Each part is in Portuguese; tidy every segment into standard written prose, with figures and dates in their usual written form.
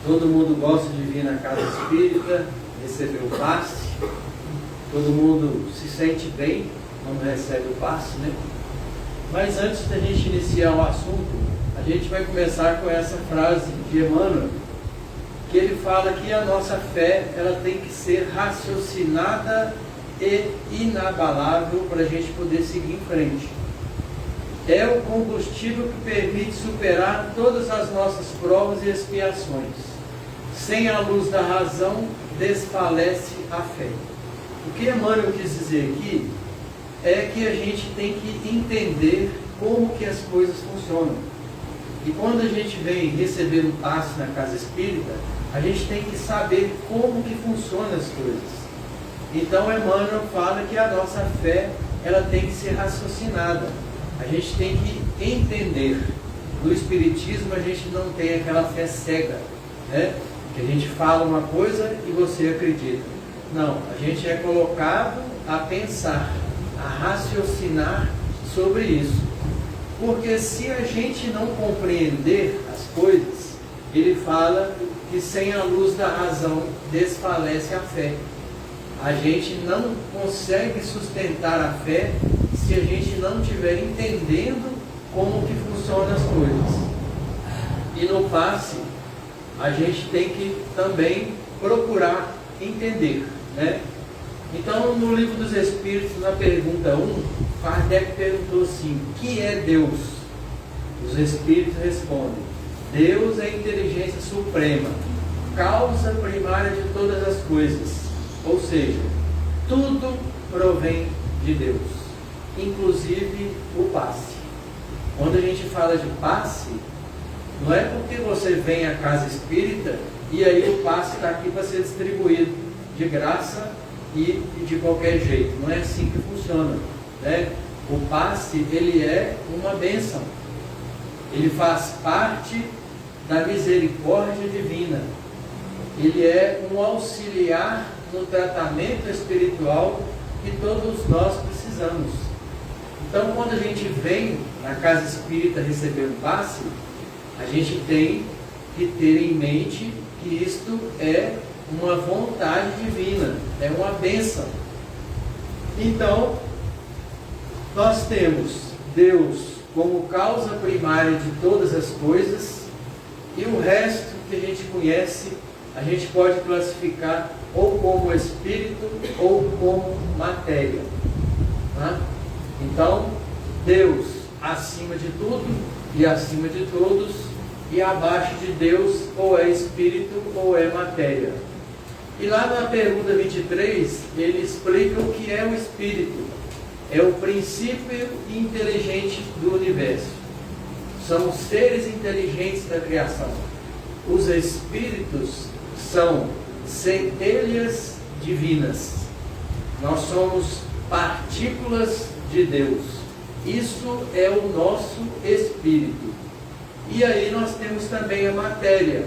Todo mundo gosta de vir na casa espírita, receber o passe. Todo mundo se sente bem quando recebe o passe, né? Mas antes da gente iniciar o assunto, a gente vai começar com essa frase de Emmanuel, que ele fala que a nossa fé ela tem que ser raciocinada e inabalável para a gente poder seguir em frente. É o combustível que permite superar todas as nossas provas e expiações. Sem a luz da razão, desfalece a fé. O que Emmanuel quis dizer aqui é que a gente tem que entender como que as coisas funcionam. E quando a gente vem receber um passe na casa espírita, a gente tem que saber como que funcionam as coisas. Então Emmanuel fala que a nossa fé ela tem que ser raciocinada. A gente tem que entender. No Espiritismo a gente não tem aquela fé cega, né? Que a gente fala uma coisa e você acredita. Não, a gente é colocado a pensar, a raciocinar sobre isso. Porque se a gente não compreender as coisas, ele fala que sem a luz da razão desfalece a fé. A gente não consegue sustentar a fé se a gente não estiver entendendo como que funcionam as coisas. E no passe, a gente tem que também procurar entender, né? Então, no Livro dos Espíritos, na pergunta 1, Kardec perguntou assim: o que é Deus? Os Espíritos respondem: Deus é a inteligência suprema, causa primária de todas as coisas. Ou seja, tudo provém de Deus, inclusive o passe. Quando a gente fala de passe, não é porque você vem à casa espírita e aí o passe está aqui para ser distribuído de graça e de qualquer jeito. Não é assim que funciona, né? O passe, ele é uma bênção. Ele faz parte da misericórdia divina. Ele é um auxiliar no tratamento espiritual que todos nós precisamos. Então, quando a gente vem na casa espírita receber um passe, a gente tem que ter em mente que isto é uma vontade divina, é uma bênção. Então, nós temos Deus como causa primária de todas as coisas, e o resto que a gente conhece, a gente pode classificar ou como espírito ou como matéria, tá? Então, Deus acima de tudo e acima de todos, e abaixo de Deus ou é espírito ou é matéria. E lá na pergunta 23, ele explica o que é o espírito. É o princípio inteligente do universo. São os seres inteligentes da criação. Os espíritos são centelhas divinas. Nós somos partículas de Deus. Isso é o nosso espírito. E aí nós temos também a matéria,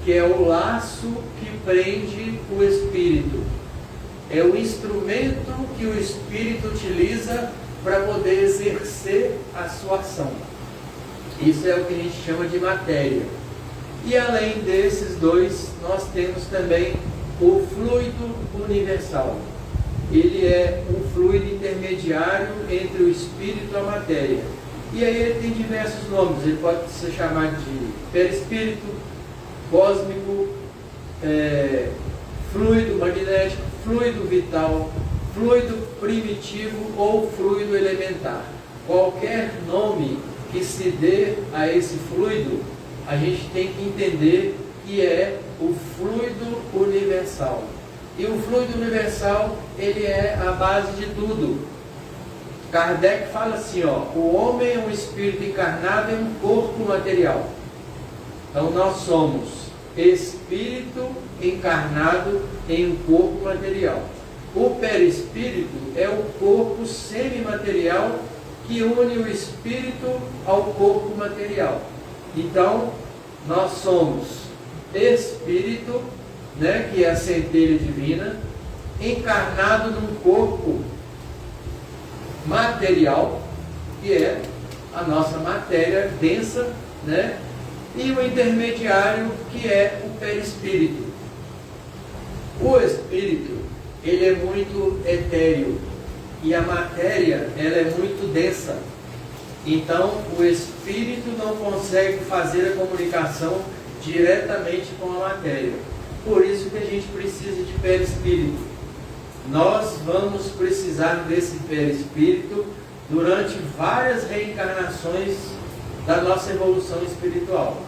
que é o laço que prende o espírito. É o instrumento que o espírito utiliza para poder exercer a sua ação. Isso é o que a gente chama de matéria. E além desses dois, nós temos também o fluido universal. Ele é um fluido intermediário entre o espírito e a matéria. E aí ele tem diversos nomes. Ele pode ser chamado de perispírito, cósmico, fluido magnético, fluido vital, fluido primitivo ou fluido elementar. Qualquer nome que se dê a esse fluido, a gente tem que entender que é o fluido universal. E o fluido universal, ele é a base de tudo. Kardec fala assim, o homem é um espírito encarnado em um corpo material. Então nós somos espírito encarnado em um corpo material. O perispírito é o corpo semimaterial que une o espírito ao corpo material. Então, nós somos espírito, né, que é a centelha divina, encarnado num corpo material, que é a nossa matéria densa, né? e o intermediário, que é o perispírito. O espírito, ele é muito etéreo, e a matéria, ela é muito densa. Então, o espírito não consegue fazer a comunicação diretamente com a matéria. Por isso que a gente precisa de perispírito. Nós vamos precisar desse perispírito durante várias reencarnações da nossa evolução espiritual.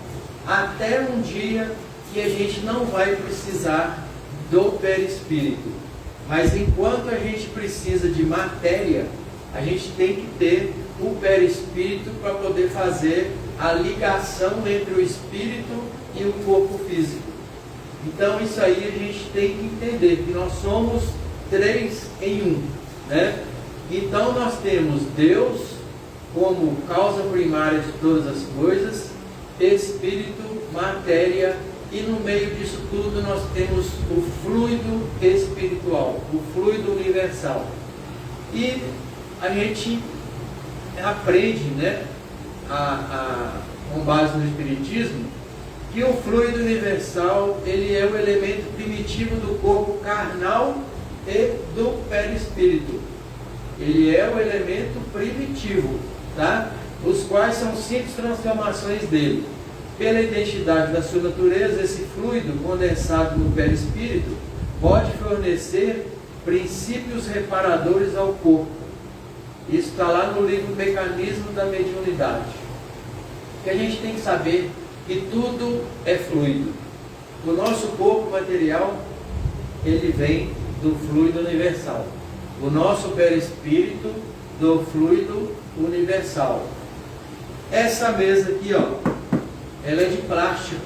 Até um dia que a gente não vai precisar do perispírito. Mas enquanto a gente precisa de matéria, a gente tem que ter o perispírito para poder fazer a ligação entre o espírito e o corpo físico. Então isso aí a gente tem que entender, que nós somos 3 em 1, né? Então nós temos Deus como causa primária de todas as coisas, espírito, matéria, e no meio disso tudo nós temos o fluido espiritual, o fluido universal. E a gente aprende, né, com base no Espiritismo, que o fluido universal, ele é o elemento primitivo do corpo carnal e do perispírito. Ele é o elemento primitivo, tá? Os quais são 5 transformações dele. Pela identidade da sua natureza, esse fluido condensado no perispírito pode fornecer princípios reparadores ao corpo. Isso está lá no livro Mecanismo da Mediunidade. Que a gente tem que saber que tudo é fluido. O nosso corpo material, ele vem do fluido universal. O nosso perispírito, do fluido universal. Essa mesa aqui, ó, ela é de plástico.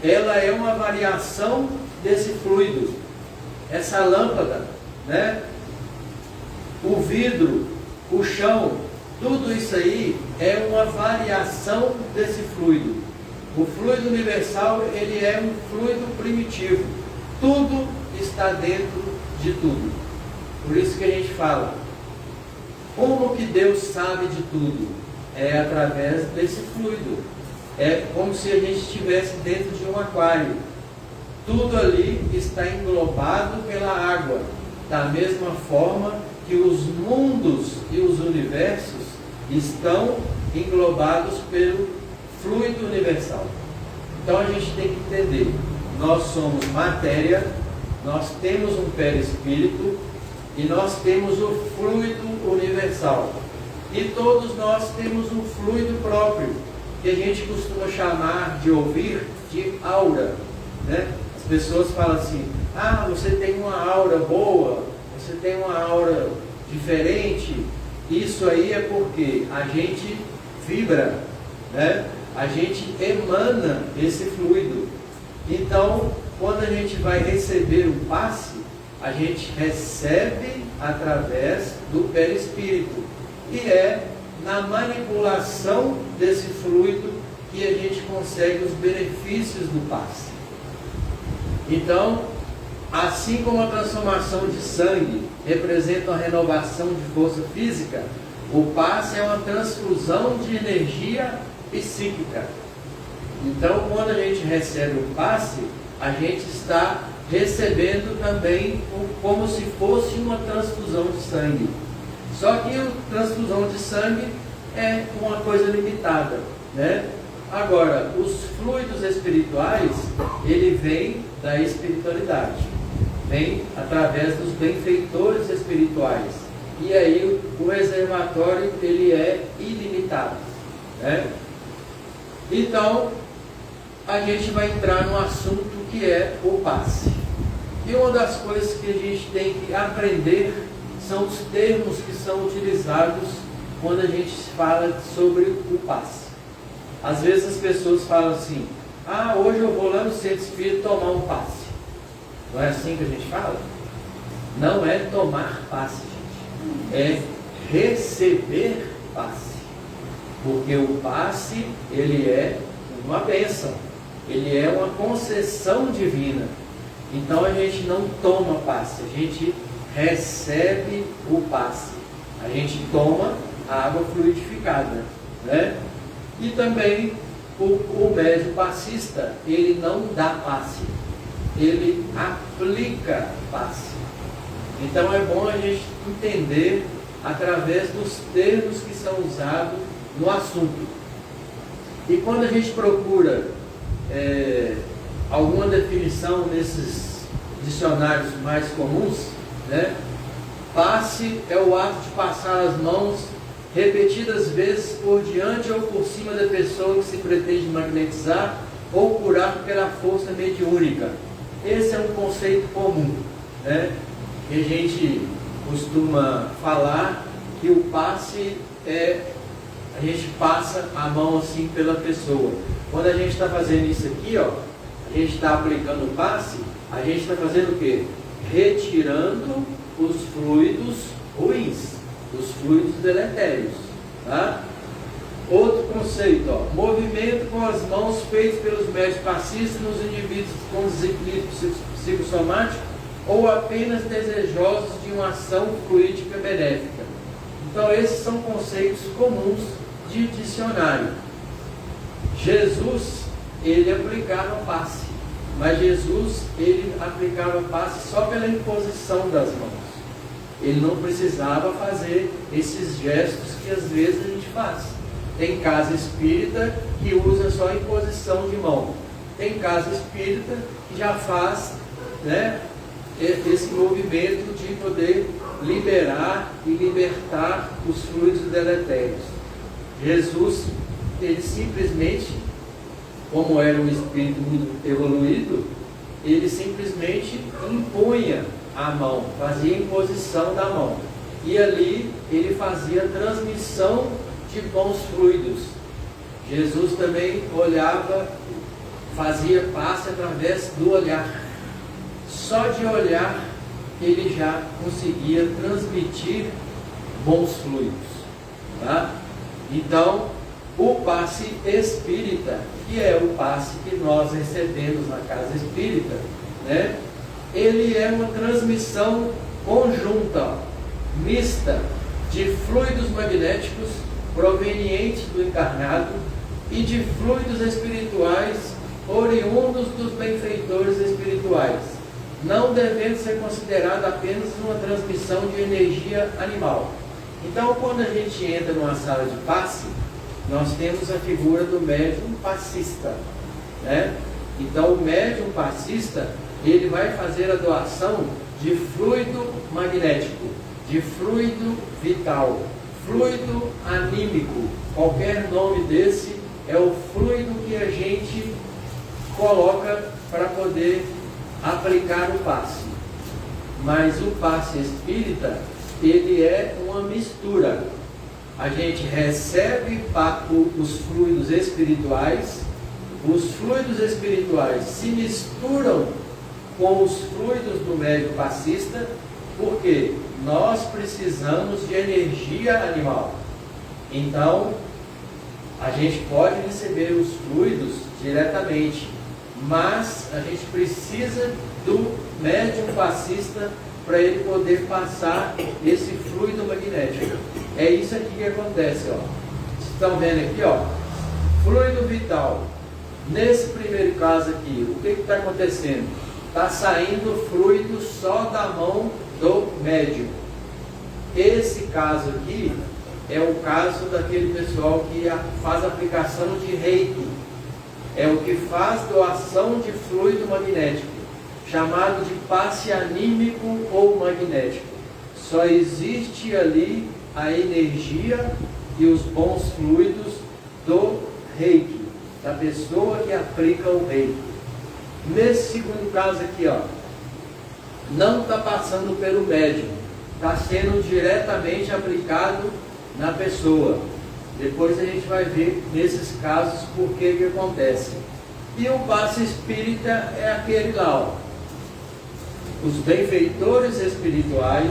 Ela é uma variação desse fluido. Essa lâmpada, né? O vidro, o chão, tudo isso aí é uma variação desse fluido. O fluido universal, ele é um fluido primitivo. Tudo está dentro de tudo. Por isso que a gente fala, como que Deus sabe de tudo? É através desse fluido. É como se a gente estivesse dentro de um aquário. Tudo ali está englobado pela água. Da mesma forma que os mundos e os universos estão englobados pelo fluido universal. Então a gente tem que entender, nós somos matéria, nós temos um perispírito e nós temos o fluido universal. E todos nós temos um fluido próprio, que a gente costuma chamar de ouvir de aura, né? As pessoas falam assim, ah, você tem uma aura boa, você tem uma aura diferente. Isso aí é porque a gente vibra, né? A gente emana esse fluido. Então, quando a gente vai receber o passe, a gente recebe através do perispírito. E é na manipulação desse fluido que a gente consegue os benefícios do passe. Então, assim como a transformação de sangue representa uma renovação de força física, o passe é uma transfusão de energia psíquica. Então, quando a gente recebe o passe, a gente está recebendo também como se fosse uma transfusão de sangue. Só que a transfusão de sangue é uma coisa limitada, né? Agora, os fluidos espirituais, ele vem da espiritualidade, vem através dos benfeitores espirituais. E aí o reservatório, ele é ilimitado, né? Então, a gente vai entrar no assunto que é o passe. E uma das coisas que a gente tem que aprender são os termos que são utilizados quando a gente fala sobre o passe. Às vezes as pessoas falam assim, ah, hoje eu vou lá no centro espírita tomar um passe. Não é assim que a gente fala? Não é tomar passe, gente. É receber passe. Porque o passe, ele é uma bênção. Ele é uma concessão divina. Então a gente não toma passe, a gente recebe o passe. A gente toma a água fluidificada, né? E também O médium passista, ele não dá passe, ele aplica passe. Então é bom a gente entender através dos termos que são usados no assunto. E quando a gente procura alguma definição nesses dicionários mais comuns, né? Passe é o ato de passar as mãos repetidas vezes por diante ou por cima da pessoa que se pretende magnetizar ou curar pela força mediúnica. Esse é um conceito comum, né? Que a gente costuma falar que o passe a gente passa a mão assim pela pessoa. Quando a gente está fazendo isso aqui, ó, a gente está aplicando o passe, a gente está fazendo o quê? Retirando os fluidos ruins, os fluidos deletérios, tá? Outro conceito, ó, movimento com as mãos feito pelos médios passistas nos indivíduos com desequilíbrio psicossomático ou apenas desejosos de uma ação fluídica benéfica. Então esses são conceitos comuns de dicionário. Jesus, ele aplicava passe, mas Jesus, ele aplicava passe só pela imposição das mãos. Ele não precisava fazer esses gestos que às vezes a gente faz. Tem casa espírita que usa só a imposição de mão. Tem casa espírita que já faz, né, esse movimento de poder liberar e libertar os fluidos deletérios. Jesus, ele simplesmente, como era um espírito muito evoluído, ele simplesmente impunha a mão, fazia imposição da mão. E ali ele fazia transmissão de bons fluidos. Jesus também olhava, fazia passe através do olhar. Só de olhar ele já conseguia transmitir bons fluidos, tá? Então, o passe espírita, que é o passe que nós recebemos na casa espírita, né? Ele é uma transmissão conjunta, mista, de fluidos magnéticos provenientes do encarnado e de fluidos espirituais oriundos dos benfeitores espirituais, não devendo ser considerado apenas uma transmissão de energia animal. Então, quando a gente entra numa sala de passe, nós temos a figura do médium passista, né? Então, o médium passista, ele vai fazer a doação de fluido magnético, de fluido vital, fluido anímico. Qualquer nome desse é o fluido que a gente coloca para poder aplicar o passe. Mas o passe espírita, ele é uma mistura. A gente recebe os fluidos espirituais, os fluidos espirituais se misturam com os fluidos do médium passista, porque nós precisamos de energia animal. Então, a gente pode receber os fluidos diretamente, mas a gente precisa do médium passista para ele poder passar esse fluido magnético. É isso aqui que acontece, ó. Vocês estão vendo aqui, ó, fluido vital. Nesse primeiro caso aqui, o que está acontecendo? Está saindo fluido só da mão do médium. Esse caso aqui é o caso daquele pessoal que faz aplicação de reiki. É o que faz doação de fluido magnético, chamado de passe anímico ou magnético. Só existe ali a energia e os bons fluidos do reiki, da pessoa que aplica o reiki. Nesse segundo caso aqui, ó, não está passando pelo médium, está sendo diretamente aplicado na pessoa. Depois a gente vai ver nesses casos por que acontece. E o passe espírita é aquele lá, ó. Os benfeitores espirituais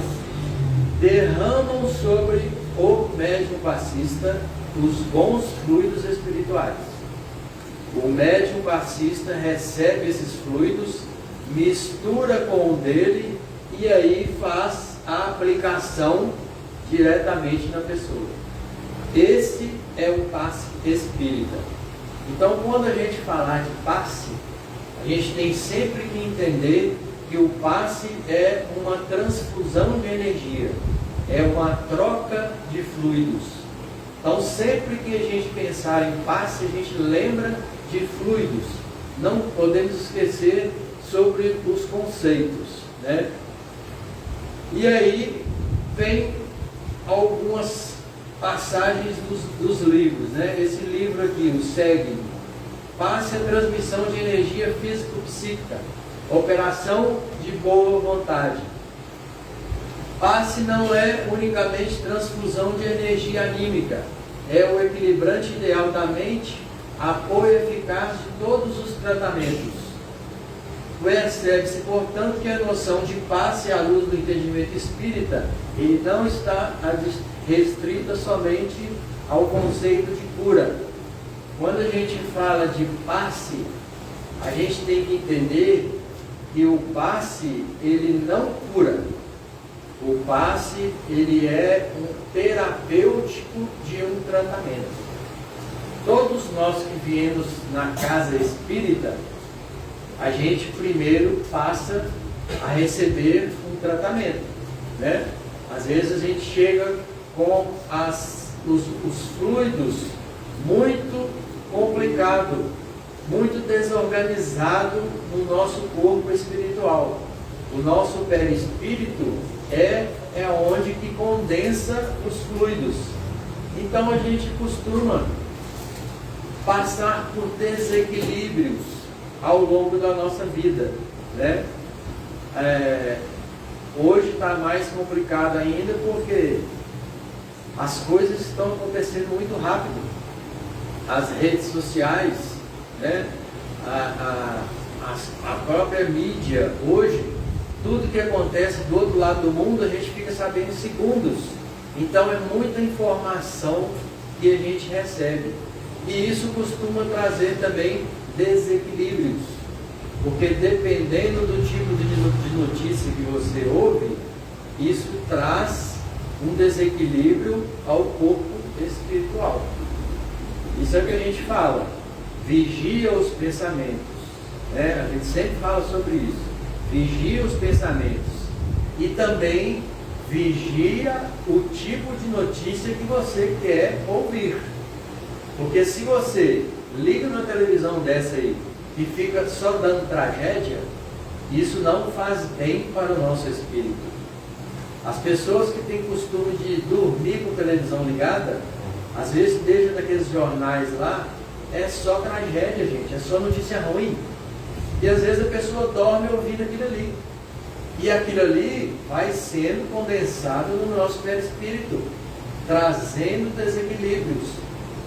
derramam sobre o médium passista os bons fluidos espirituais. O médium passista recebe esses fluidos, mistura com o dele e aí faz a aplicação diretamente na pessoa. Esse é o passe espírita. Então, quando a gente falar de passe, a gente tem sempre que entender que o passe é uma transfusão de energia, é uma troca de fluidos. Então, sempre que a gente pensar em passe, a gente lembra de fluidos. Não podemos esquecer sobre os conceitos, né? E aí vem algumas passagens dos livros, né? Esse livro aqui, o SEG, Passe a Transmissão de Energia Físico-Psíquica, Operação de Boa Vontade. Passe não é unicamente transfusão de energia anímica, é o equilibrante ideal da mente, apoio eficaz de todos os tratamentos. Percebe-se, portanto, que a noção de passe à luz do entendimento espírita, ele não está restrita somente ao conceito de cura. Quando a gente fala de passe, a gente tem que entender que o passe, ele não cura. O passe, ele é um terapêutico de um tratamento. Todos nós que viemos na casa espírita, a gente primeiro passa a receber um tratamento, né? Às vezes a gente chega com os fluidos muito complicado, muito desorganizado no nosso corpo espiritual. O nosso perispírito é onde que condensa os fluidos. Então a gente costuma passar por desequilíbrios ao longo da nossa vida, né? Hoje está mais complicado ainda porque as coisas estão acontecendo muito rápido. As redes sociais, né? A própria mídia, hoje, tudo que acontece do outro lado do mundo, a gente fica sabendo em segundos. Então é muita informação que a gente recebe. E isso costuma trazer também desequilíbrios, porque dependendo do tipo de notícia que você ouve, isso traz um desequilíbrio ao corpo espiritual. Isso é o que a gente fala, vigia os pensamentos, né? A gente sempre fala sobre isso, vigia os pensamentos e também vigia o tipo de notícia que você quer ouvir, porque se você liga uma televisão dessa aí e fica só dando tragédia, isso não faz bem para o nosso espírito. As pessoas que têm costume de dormir com a televisão ligada, às vezes deixam daqueles jornais lá, é só tragédia, gente, é só notícia ruim. E às vezes a pessoa dorme ouvindo aquilo ali. E aquilo ali vai sendo condensado no nosso perispírito, trazendo desequilíbrios.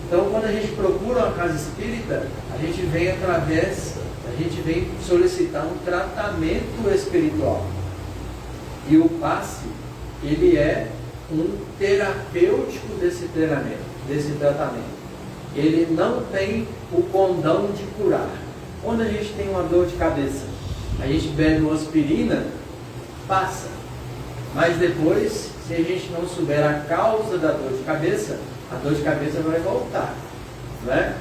Então, quando a gente procura uma casa espírita, a gente vem solicitar um tratamento espiritual. E o passe, ele é um terapêutico desse tratamento. Ele não tem o condão de curar. Quando a gente tem uma dor de cabeça, a gente bebe uma aspirina, passa. Mas depois, se a gente não souber a causa da dor de cabeça, a dor de cabeça vai voltar, né?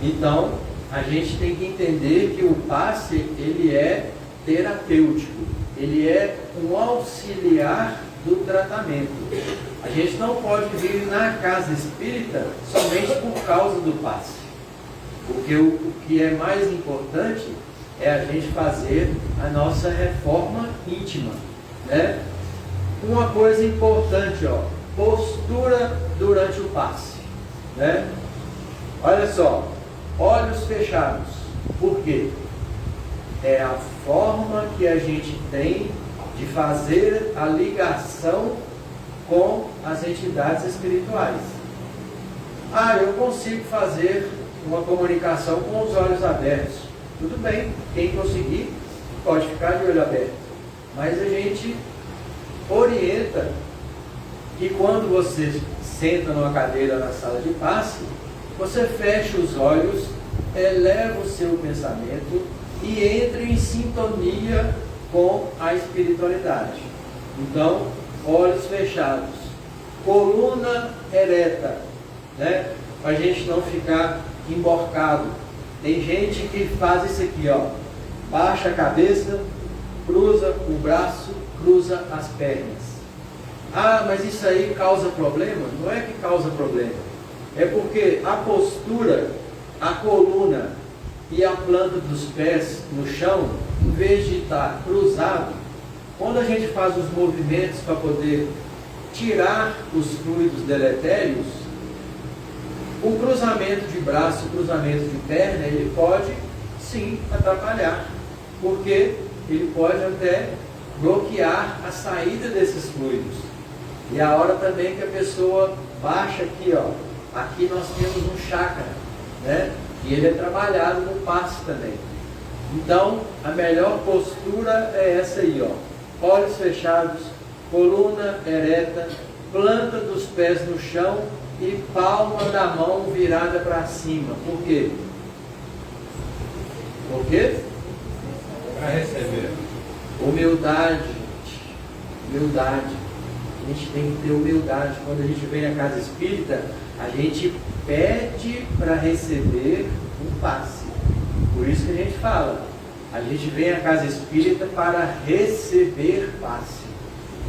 Então, a gente tem que entender que o passe, ele é terapêutico, ele é um auxiliar do tratamento. A gente não pode vir na casa espírita somente por causa do passe, porque o que é mais importante é a gente fazer a nossa reforma íntima, né? Uma coisa importante, ó, postura durante o passe, né? Olha só, olhos fechados. Por quê? É a forma que a gente tem de fazer a ligação com as entidades espirituais. Eu consigo fazer uma comunicação com os olhos abertos. Tudo bem, quem conseguir pode ficar de olho aberto. Mas a gente orienta que quando você senta numa cadeira na sala de passe, você fecha os olhos, eleva o seu pensamento e entre em sintonia com a espiritualidade. Então, olhos fechados, coluna ereta, né? Para a gente não ficar emborcado. Tem gente que faz isso aqui, ó. Baixa a cabeça, cruza o braço, cruza as pernas. Ah, mas isso aí causa problema? Não é que causa problema. É porque a postura, a coluna e a planta dos pés no chão, em vez de estar cruzado, quando a gente faz os movimentos para poder tirar os fluidos deletérios, o cruzamento de braço, o cruzamento de perna, ele pode sim atrapalhar, porque ele pode até bloquear a saída desses fluidos. E a hora também que a pessoa baixa aqui, ó, aqui nós temos um chakra, né? E ele é trabalhado no passe também. Então, a melhor postura é essa aí, ó. Olhos fechados, coluna ereta, planta dos pés no chão e palma da mão virada para cima. Por quê? Por quê? Para receber. Humildade, gente. Humildade. A gente tem que ter humildade. Quando a gente vem à casa espírita, a gente pede para receber um passe. Por isso que a gente fala, a gente vem à casa espírita para receber passe.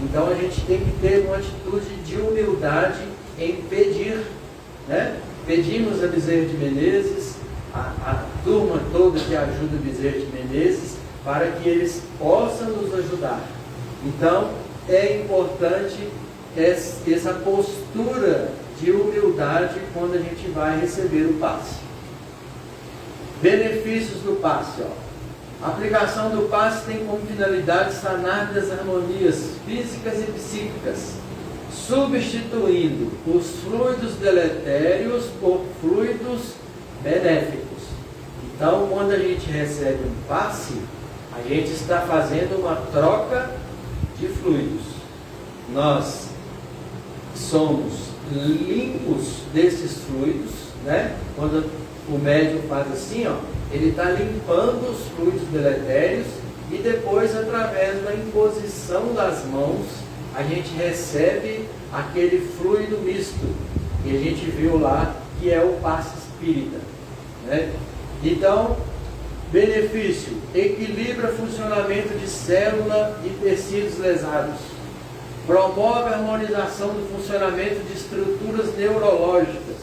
Então a gente tem que ter uma atitude de humildade em pedir, né? Pedimos a Bezerra de Menezes, a turma toda que ajuda a Bezerra de Menezes, para que eles possam nos ajudar. Então é importante essa postura de humildade quando a gente vai receber o passe. Benefícios do passe, ó. A aplicação do passe tem como finalidade sanar desarmonias físicas e psíquicas, substituindo os fluidos deletérios por fluidos benéficos. Então, quando a gente recebe um passe, a gente está fazendo uma troca de fluidos. Nós somos limpos desses fluidos, né? Quando o médium faz assim, ó, ele está limpando os fluidos deletérios e depois, através da imposição das mãos, a gente recebe aquele fluido misto que a gente viu lá, que é o passe espírita, né? Então, benefício: equilibra funcionamento de célula e tecidos lesados, promove a harmonização do funcionamento de estruturas neurológicas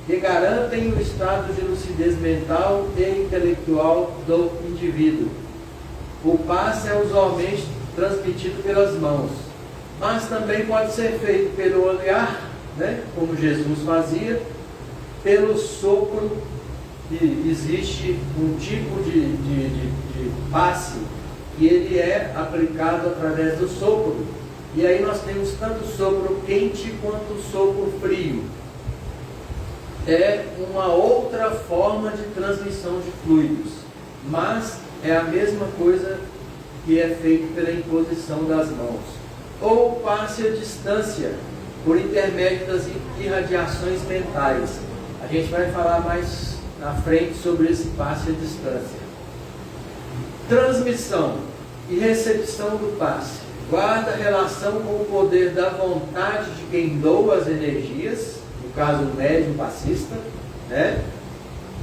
que garantem o estado de lucidez mental e intelectual do indivíduo. O passe é usualmente transmitido pelas mãos, mas também pode ser feito pelo olhar, né, como Jesus fazia, pelo sopro. Existe um tipo de passe que ele é aplicado através do sopro. E aí nós temos tanto sopro quente quanto sopro frio. É uma outra forma de transmissão de fluidos, mas é a mesma coisa que é feito pela imposição das mãos. Ou passe à distância, por intermédio das irradiações mentais. A gente vai falar mais na frente sobre esse passe à distância. Transmissão e recepção do passe guarda relação com o poder da vontade de quem doa as energias, no caso o médium passista, né?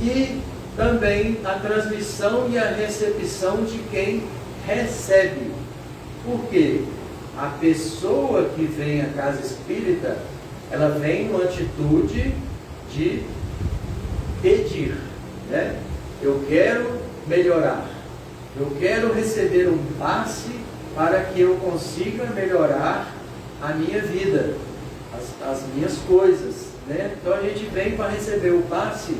E também a transmissão e a recepção de quem recebe. Por quê? A pessoa que vem à casa espírita, ela vem numa atitude de pedir, né? Eu quero melhorar, eu quero receber um passe para que eu consiga melhorar a minha vida, as minhas coisas, né? Então a gente vem para receber o passe,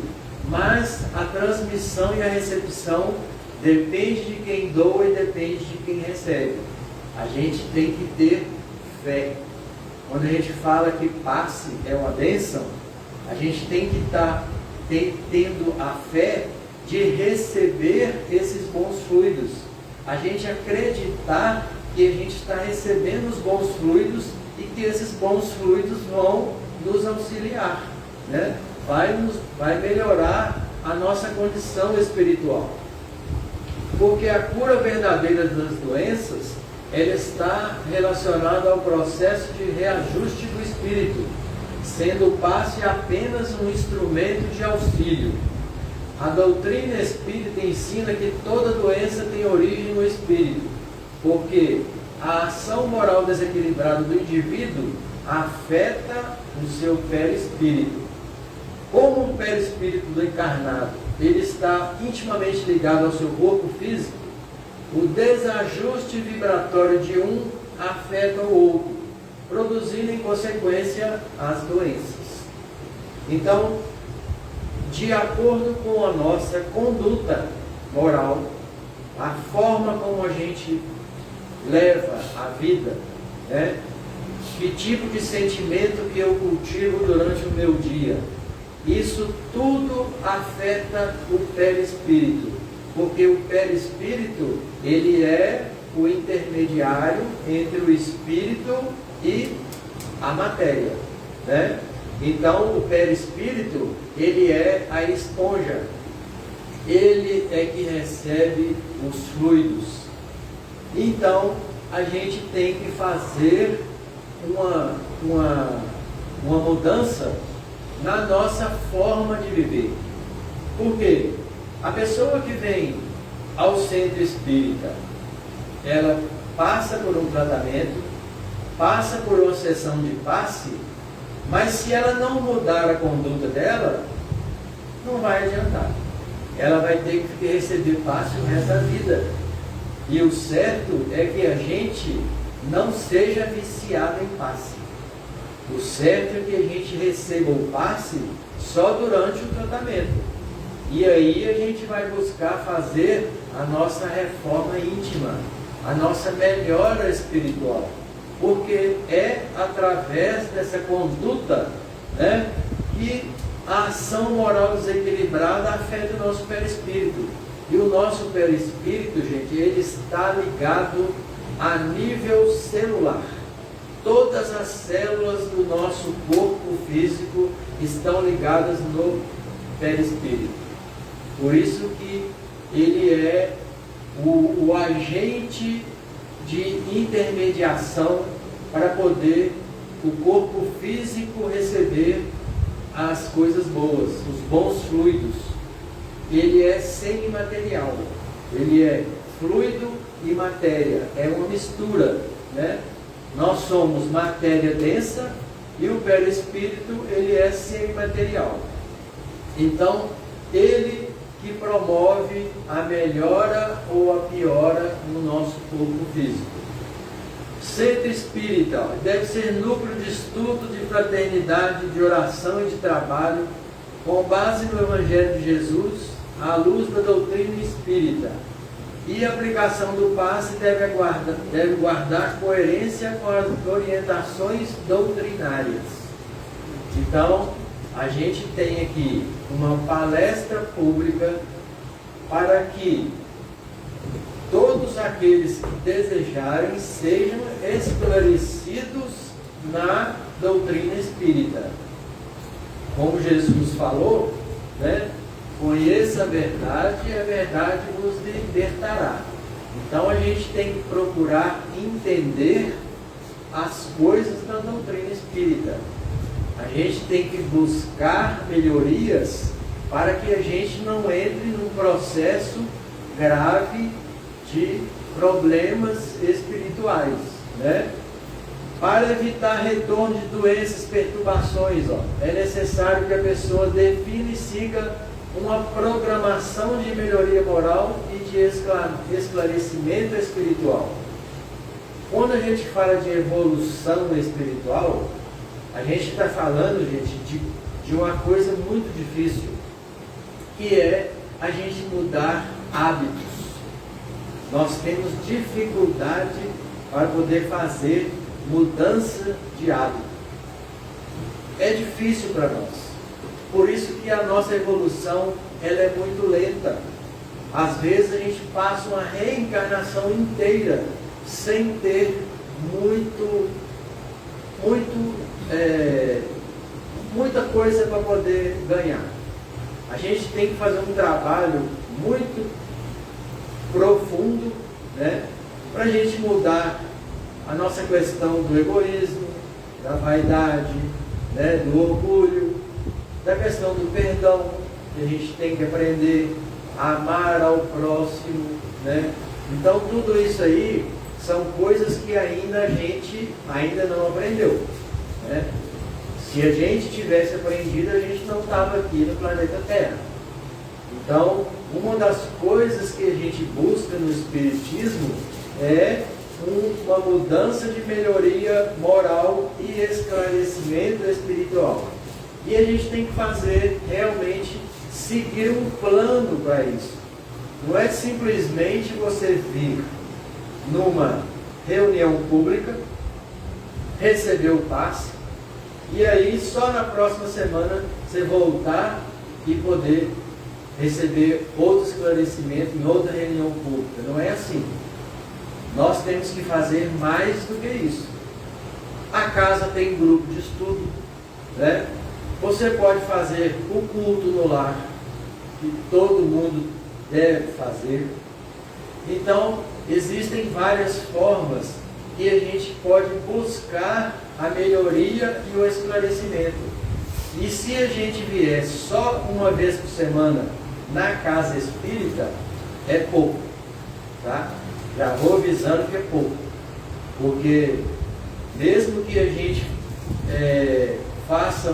mas a transmissão e a recepção depende de quem doa e depende de quem recebe. A gente tem que ter fé. Quando a gente fala que passe é uma bênção, a gente tem que estar tendo a fé de receber esses bons fluidos. A gente acreditar que a gente está recebendo os bons fluidos e que esses bons fluidos vão nos auxiliar, né? Vai melhorar a nossa condição espiritual. Porque a cura verdadeira das doenças, ela está relacionada ao processo de reajuste do espírito, sendo o passe apenas um instrumento de auxílio. A doutrina espírita ensina que toda doença tem origem no espírito, porque a ação moral desequilibrada do indivíduo afeta o seu perispírito. Como o perispírito do encarnado ele está intimamente ligado ao seu corpo físico, o desajuste vibratório de um afeta o outro, produzindo em consequência as doenças. Então, de acordo com a nossa conduta moral, a forma como a gente leva a vida, né? Que tipo de sentimento que eu cultivo durante o meu dia, isso tudo afeta o perispírito, porque o perispírito ele é o intermediário entre o espírito e a matéria, né? Então o perispírito ele é a esponja, ele é que recebe os fluidos. Então a gente tem que fazer uma mudança na nossa forma de viver. Por quê? A pessoa que vem ao centro espírita, ela passa por um tratamento, passa por uma sessão de passe, mas se ela não mudar a conduta dela, não vai adiantar. Ela vai ter que receber passe o resto da vida. E o certo é que a gente não seja viciado em passe. O certo é que a gente receba o passe só durante o tratamento. E aí a gente vai buscar fazer a nossa reforma íntima, a nossa melhora espiritual. Porque é através dessa conduta, né, que a ação moral desequilibrada afeta o nosso perispírito. E o nosso perispírito, gente, ele está ligado a nível celular. Todas as células do nosso corpo físico estão ligadas no perispírito. Por isso que ele é o agente de intermediação para poder o corpo físico receber as coisas boas, os bons fluidos. Ele é semimaterial, ele é fluido e matéria, é uma mistura, né? Nós somos matéria densa e o perispírito ele é semimaterial. Então, ele que promove a melhora ou a piora no nosso corpo físico. Centro espírita deve ser núcleo de estudo, de fraternidade, de oração e de trabalho, com base no Evangelho de Jesus, à luz da doutrina espírita. E a aplicação do passe deve guardar coerência com as orientações doutrinárias. Então, a gente tem aqui uma palestra pública para que todos aqueles que desejarem sejam esclarecidos na doutrina espírita. Como Jesus falou, né? Conheça a verdade e a verdade vos libertará. Então a gente tem que procurar entender as coisas da doutrina espírita. A gente tem que buscar melhorias para que a gente não entre num processo grave de problemas espirituais, né? Para evitar retorno de doenças, perturbações, é necessário que a pessoa define e siga uma programação de melhoria moral e de esclarecimento espiritual. Quando a gente fala de evolução espiritual, a gente está falando, gente, de uma coisa muito difícil, que é a gente mudar hábitos. Nós temos dificuldade para poder fazer mudança de hábito. É difícil para nós. Por isso que a nossa evolução ela é muito lenta. Às vezes a gente passa uma reencarnação inteira sem ter muita coisa para poder ganhar. A gente tem que fazer um trabalho muito profundo, né, para a gente mudar a nossa questão do egoísmo, da vaidade, né, do orgulho, da questão do perdão, que a gente tem que aprender a amar ao próximo, né? Então tudo isso aí são coisas que ainda a gente ainda não aprendeu, né? Se a gente tivesse aprendido, a gente não estava aqui no planeta Terra. Então, uma das coisas que a gente busca no Espiritismo é uma mudança de melhoria moral e esclarecimento espiritual. E a gente tem que fazer realmente, seguir um plano para isso. Não é simplesmente você vir numa reunião pública, receber o passe, e aí só na próxima semana você voltar e poder receber outro esclarecimento em outra reunião pública. Não é assim. Nós temos que fazer mais do que isso. A casa tem grupo de estudo, né? Você pode fazer o culto no lar, que todo mundo deve fazer. Então, existem várias formas que a gente pode buscar a melhoria e o esclarecimento. E se a gente vier só uma vez por semana na casa espírita, é pouco, tá? Já vou avisando que é pouco, porque mesmo que a gente faça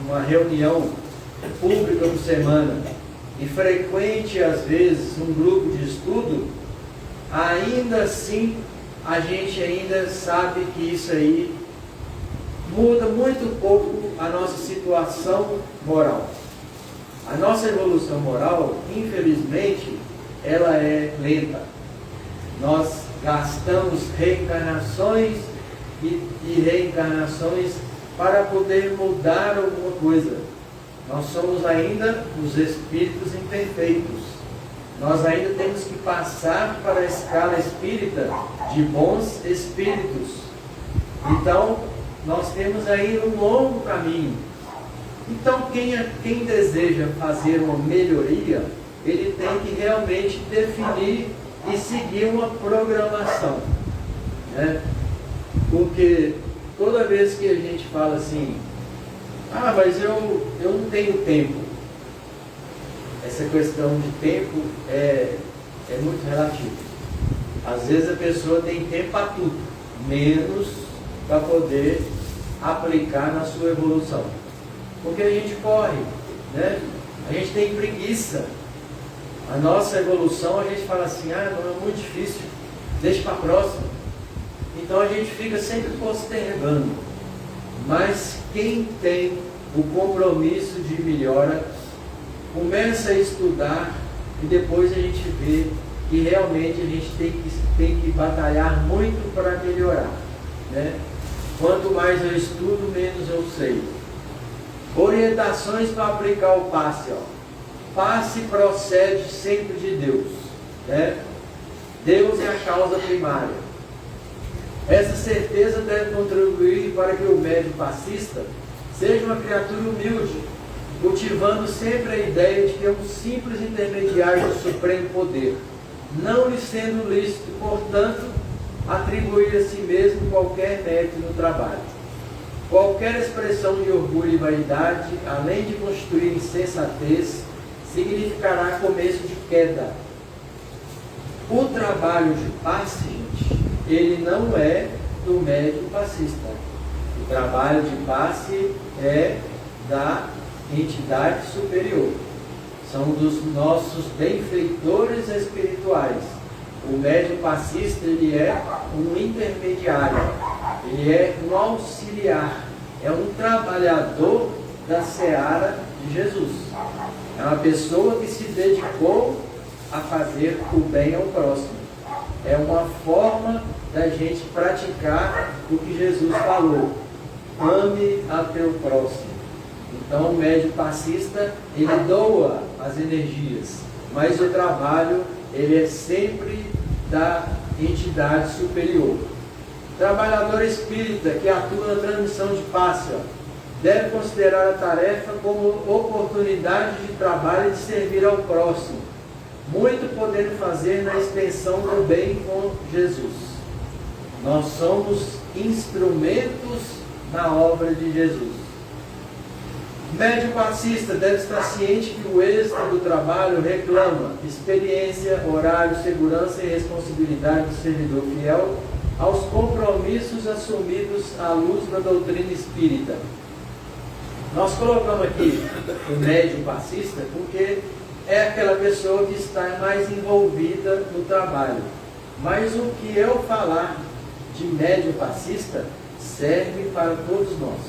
uma reunião pública por semana e frequente às vezes um grupo de estudo, ainda assim a gente ainda sabe que isso aí muda muito pouco a nossa situação moral. A nossa evolução moral, infelizmente, ela é lenta. Nós gastamos reencarnações e reencarnações para poder mudar alguma coisa. Nós somos ainda os espíritos imperfeitos. Nós ainda temos que passar para a escala espírita de bons espíritos. Então, nós temos aí um longo caminho. Então, quem deseja fazer uma melhoria, ele tem que realmente definir e seguir uma programação, né? Porque toda vez que a gente fala assim, mas eu não tenho tempo. Essa questão de tempo é muito relativa. Às vezes a pessoa tem tempo para tudo, menos para poder aplicar na sua evolução. Porque a gente corre, né? A gente tem preguiça. A nossa evolução, a gente fala assim, não, é muito difícil, deixa para a próxima. Então a gente fica sempre postergando. Mas quem tem o compromisso de melhora, começa a estudar e depois a gente vê que realmente a gente tem que batalhar muito para melhorar, né? Quanto mais eu estudo, menos eu sei. Orientações para aplicar o passe, Passe procede sempre de Deus, né? Deus é a causa primária. Essa certeza deve contribuir para que o médium passista seja uma criatura humilde, cultivando sempre a ideia de que é um simples intermediário do supremo poder, não lhe sendo lícito, portanto, atribuir a si mesmo qualquer mérito no trabalho. Qualquer expressão de orgulho e vaidade, além de constituir insensatez, significará começo de queda. O trabalho de passe, gente, ele não é do médium passista. O trabalho de passe é da entidade superior. São dos nossos benfeitores espirituais. O médium passista, ele é um intermediário, ele é um auxiliar, é um trabalhador da seara de Jesus. É uma pessoa que se dedicou a fazer o bem ao próximo. É uma forma da gente praticar o que Jesus falou: ame a teu próximo. Então o médium passista, ele doa as energias, mas o trabalho, ele é sempre da entidade superior. O trabalhador espírita que atua na transmissão de passe, deve considerar a tarefa como oportunidade de trabalho e de servir ao próximo, muito podendo fazer na extensão do bem com Jesus. Nós somos instrumentos na obra de Jesus. Médium passista deve estar ciente que o êxito do trabalho reclama experiência, horário, segurança e responsabilidade do servidor fiel aos compromissos assumidos à luz da doutrina espírita. Nós colocamos aqui o médium passista porque é aquela pessoa que está mais envolvida no trabalho. Mas o que eu falar de médium passista serve para todos nós,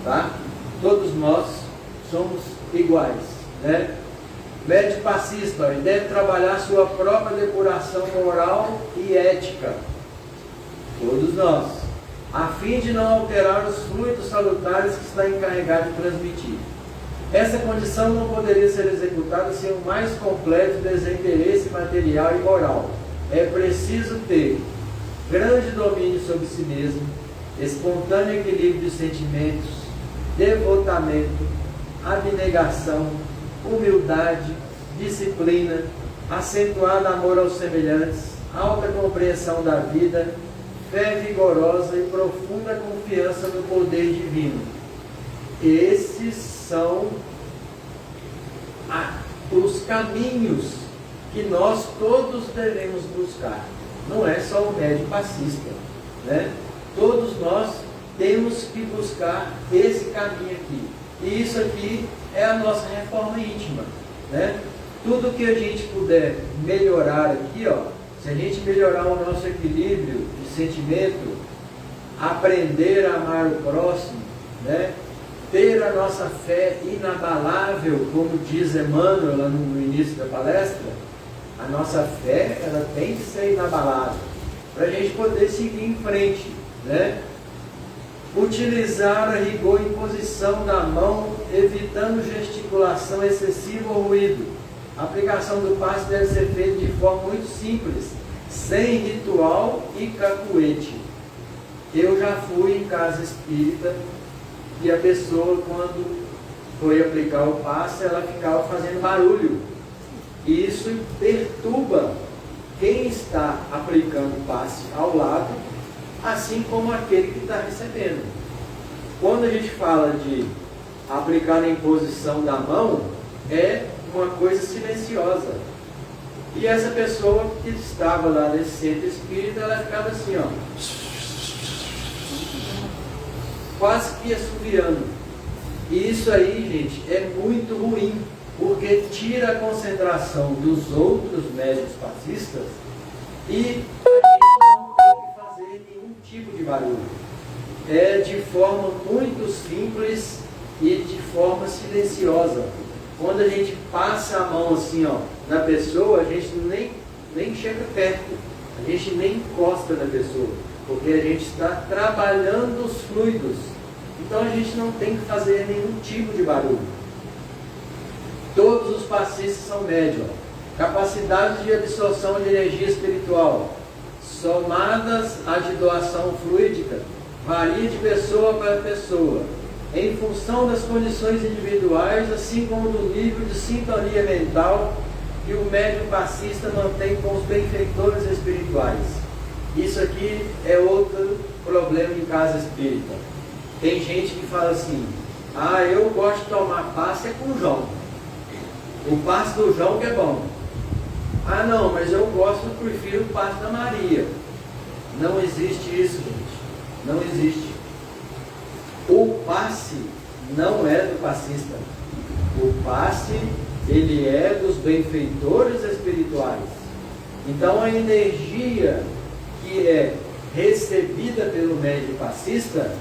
tá? Todos nós somos iguais, né? Médium passista deve trabalhar sua própria depuração moral e ética, todos nós, a fim de não alterar os fluidos salutares que está encarregado de transmitir. Essa condição não poderia ser executada sem o mais completo desinteresse material e moral. É preciso ter grande domínio sobre si mesmo, espontâneo equilíbrio de sentimentos, devotamento, abnegação, humildade, disciplina, acentuado amor aos semelhantes, alta compreensão da vida, fé vigorosa e profunda confiança no poder divino. Esses são os caminhos que nós todos devemos buscar. Não é só o médium passista, né? Todos nós temos que buscar esse caminho aqui. E isso aqui é a nossa reforma íntima, né? Tudo que a gente puder melhorar aqui, ó, se a gente melhorar o nosso equilíbrio de sentimento, aprender a amar o próximo, né? Ter a nossa fé inabalável, como diz Emmanuel lá no início da palestra, a nossa fé ela tem que ser inabalável para a gente poder seguir em frente, né? Utilizar a rigor em posição da mão, evitando gesticulação excessiva ou ruído. A aplicação do passe deve ser feita de forma muito simples, sem ritual e cacuete. Eu já fui em casa espírita e a pessoa, quando foi aplicar o passe, ela ficava fazendo barulho. E isso perturba quem está aplicando o passe ao lado, assim como aquele que está recebendo. Quando a gente fala de aplicar na imposição da mão, é uma coisa silenciosa. E essa pessoa que estava lá nesse centro espírita, ela ficava assim, ó, quase que assobiando. E isso aí, gente, é muito ruim, porque tira a concentração dos outros médiuns passistas e a gente não tem que fazer nenhum tipo de barulho. É de forma muito simples e de forma silenciosa. Quando a gente passa a mão assim, ó, na pessoa, a gente nem chega perto, a gente nem encosta na pessoa, porque a gente está trabalhando os fluidos. Então a gente não tem que fazer nenhum tipo de barulho. Todos os passistas são médiuns. Capacidades de absorção de energia espiritual, somadas à de doação fluídica, varia de pessoa para pessoa, em função das condições individuais, assim como do nível de sintonia mental que o médium passista mantém com os benfeitores espirituais. Isso aqui é outro problema em casa espírita. Tem gente que fala assim, eu gosto de tomar passe com o João. O passe do João que é bom. Não, mas eu prefiro o passe da Maria. Não existe isso, gente. Não existe. O passe não é do passista. O passe, ele é dos benfeitores espirituais. Então a energia que é recebida pelo médium passista,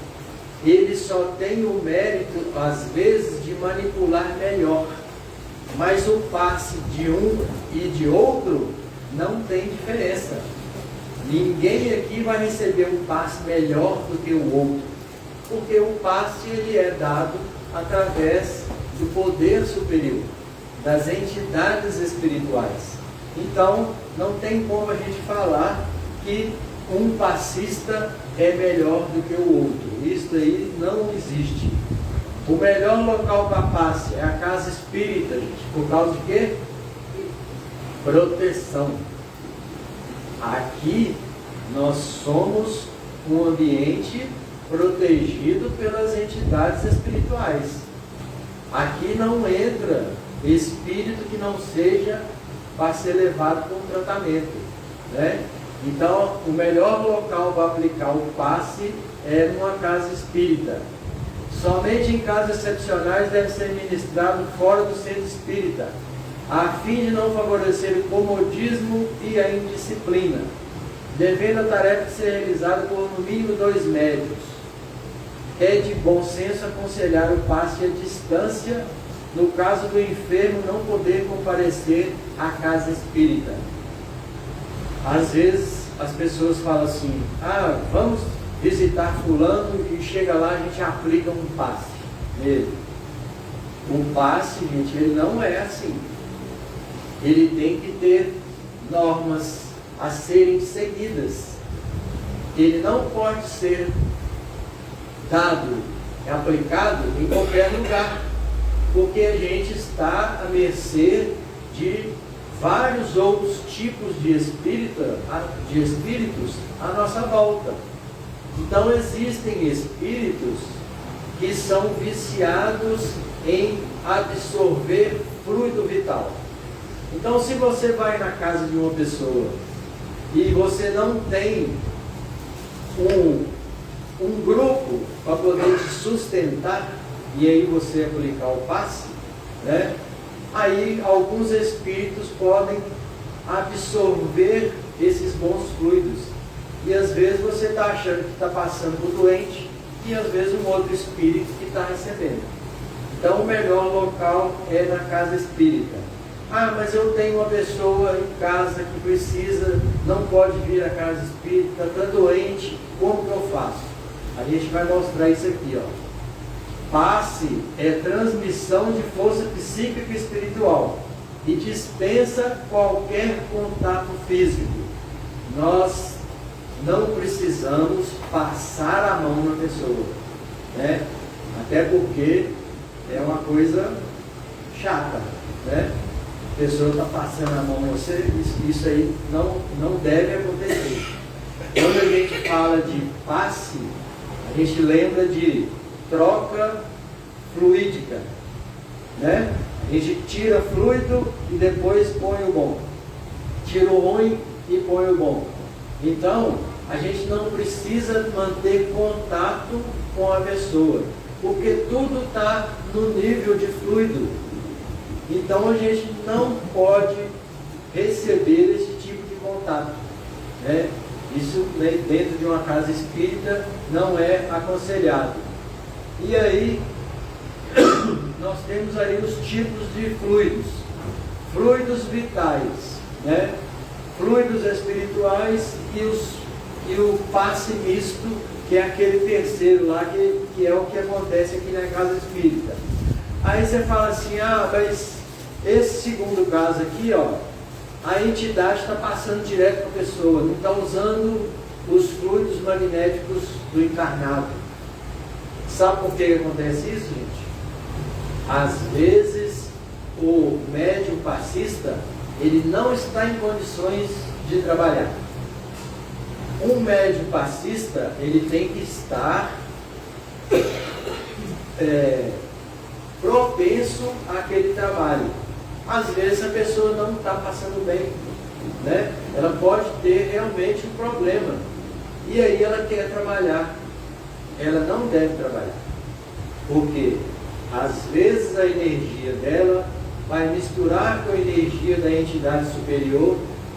ele só tem o mérito, às vezes, de manipular melhor. Mas o passe de um e de outro não tem diferença. Ninguém aqui vai receber um passe melhor do que o outro, porque o passe ele é dado através do poder superior, das entidades espirituais. Então, não tem como a gente falar que um passista é melhor do que o outro. Isso aí não existe. O melhor local para passe é a casa espírita, gente. Por causa de quê? Proteção. Aqui nós somos um ambiente protegido pelas entidades espirituais. Aqui não entra espírito que não seja para ser levado para um tratamento, né? Então, o melhor local para aplicar o passe é numa casa espírita. Somente em casos excepcionais deve ser ministrado fora do centro espírita, a fim de não favorecer o comodismo e a indisciplina, devendo a tarefa ser realizada por no mínimo 2 médios. É de bom senso aconselhar o passe à distância, no caso do enfermo não poder comparecer à casa espírita. Às vezes as pessoas falam assim: vamos visitar fulano, e chega lá a gente aplica um passe nele. O passe, gente, ele não é assim. Ele tem que ter normas a serem seguidas. Ele não pode ser dado, aplicado em qualquer lugar, porque a gente está à mercê de vários outros tipos de espíritos à nossa volta. Então existem espíritos que são viciados em absorver fluido vital. Então, se você vai na casa de uma pessoa e você não tem um grupo para poder te sustentar, e aí você aplicar o passe, né? Aí alguns espíritos podem absorver esses bons fluidos. E às vezes você está achando que está passando por doente, e às vezes um outro espírito que está recebendo. Então o melhor local é na casa espírita. Mas eu tenho uma pessoa em casa que precisa, não pode vir à casa espírita, está doente, como que eu faço? A gente vai mostrar isso aqui, ó. Passe é transmissão de força psíquica e espiritual e dispensa qualquer contato físico. Nós não precisamos passar a mão na pessoa, né? Até porque é uma coisa chata, né? A pessoa está passando a mão em você, isso aí não deve acontecer. Quando a gente fala de passe, a gente lembra de troca fluídica, né? A gente tira fluido e depois põe o bom, tira o ruim e põe o bom. Então a gente não precisa manter contato com a pessoa, porque tudo está no nível de fluido. Então a gente não pode receber esse tipo de contato, né? Isso dentro de uma casa espírita não é aconselhado. E aí, nós temos aí os tipos de fluidos. Fluidos vitais, né? Fluidos espirituais e o passe misto, que é aquele terceiro lá, que é o que acontece aqui na casa espírita. Aí você fala assim: mas esse segundo caso aqui, ó, a entidade está passando direto para a pessoa, não está usando os fluidos magnéticos do encarnado. Sabe por que acontece isso, gente? Às vezes o médium passista, ele não está em condições de trabalhar. Um médium passista, ele tem que estar propenso àquele trabalho. Às vezes a pessoa não está passando bem, né? Ela pode ter realmente um problema, e aí ela quer trabalhar. Ela não deve trabalhar, porque às vezes a energia dela vai misturar com a energia da entidade superior,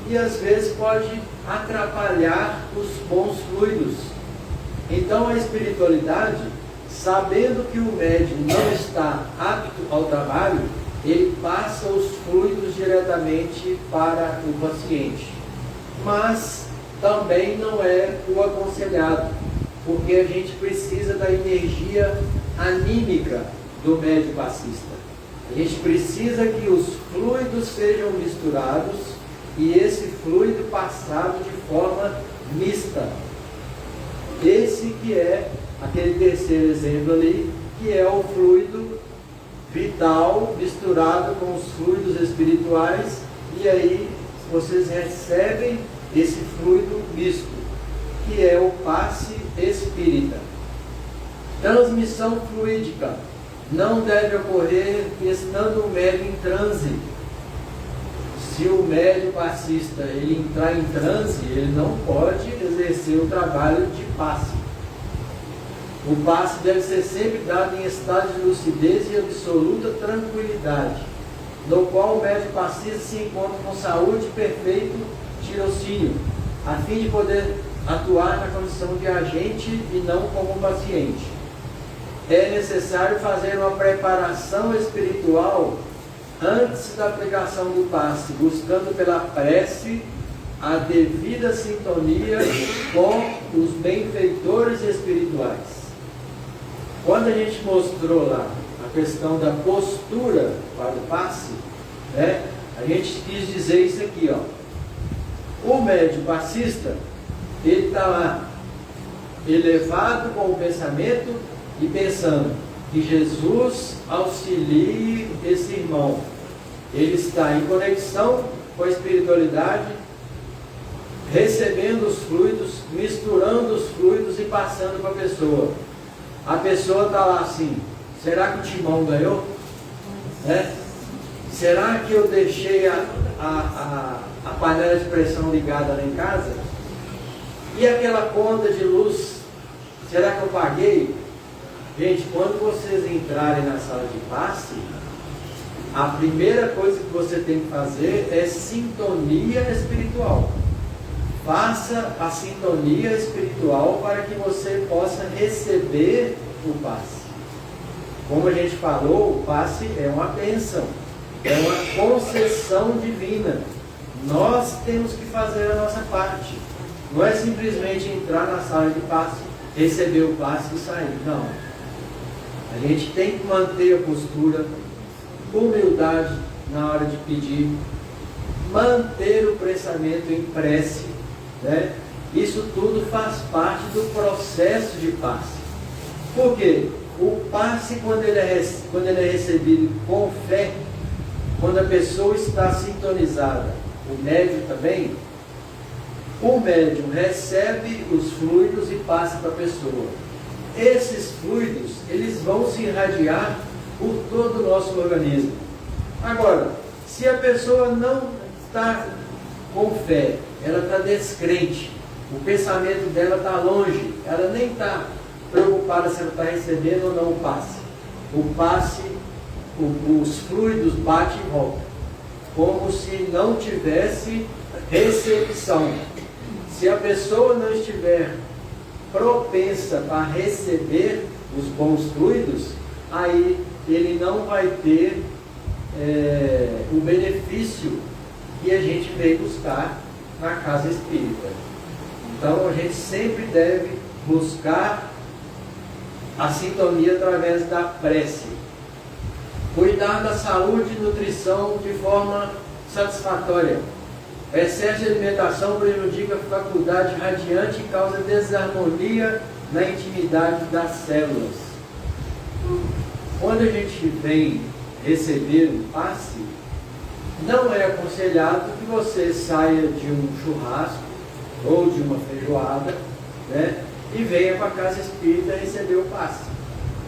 e às vezes pode atrapalhar os bons fluidos. Então a espiritualidade, sabendo que o médium não está apto ao trabalho, ele passa os fluidos diretamente para o paciente. Mas também não é o aconselhado, porque a gente precisa da energia anímica do médium passista. A gente precisa que os fluidos sejam misturados e esse fluido passado de forma mista. Esse que é aquele terceiro exemplo ali, que é o fluido vital misturado com os fluidos espirituais, e aí vocês recebem esse fluido misto, que é o passe espírita. Transmissão fluídica não deve ocorrer estando o médium em transe. Se o médium passista ele entrar em transe, ele não pode exercer o trabalho de passe. O passe deve ser sempre dado em estado de lucidez e absoluta tranquilidade, no qual o médium passista se encontra com saúde e perfeito tirocínio, a fim de poder atuar na condição de agente e não como paciente. É necessário fazer uma preparação espiritual antes da aplicação do passe, buscando pela prece a devida sintonia com os benfeitores espirituais. Quando a gente mostrou lá a questão da postura para o passe, né, a gente quis dizer isso aqui, ó. O médium passista, ele está lá, elevado com o pensamento e pensando que Jesus auxilie esse irmão. Ele está em conexão com a espiritualidade, recebendo os fluidos, misturando os fluidos e passando para a pessoa. A pessoa está lá assim, será que o timão ganhou? Né? Será que eu deixei a panela de pressão ligada lá em casa? E aquela conta de luz, será que eu paguei? Gente, quando vocês entrarem na sala de passe, a primeira coisa que você tem que fazer é sintonia espiritual. Faça a sintonia espiritual para que você possa receber o passe. Como a gente falou, o passe é uma bênção, é uma concessão divina. Nós temos que fazer a nossa parte. Não é simplesmente entrar na sala de passe, receber o passe e sair. Não. A gente tem que manter a postura, humildade na hora de pedir, manter o pensamento em prece, né? Isso tudo faz parte do processo de passe. Por quê? O passe, quando ele é recebido com fé, quando a pessoa está sintonizada, o médium também, o médium recebe os fluidos e passa para a pessoa. Esses fluidos, eles vão se irradiar por todo o nosso organismo. Agora, se a pessoa não está com fé, ela está descrente, o pensamento dela está longe, ela nem está preocupada se ela está recebendo ou não o passe. O passe, os fluidos batem e voltam, como se não tivesse recepção. Se a pessoa não estiver propensa para receber os bons fluidos, aí ele não vai ter o benefício que a gente veio buscar na casa espírita. Então a gente sempre deve buscar a sintonia através da prece. Cuidar da saúde e nutrição de forma satisfatória. Excesso de alimentação prejudica a faculdade radiante e causa desarmonia na intimidade das células. Quando a gente vem receber um passe, não é aconselhado que você saia de um churrasco ou de uma feijoada, né, e venha para a casa espírita receber o passe,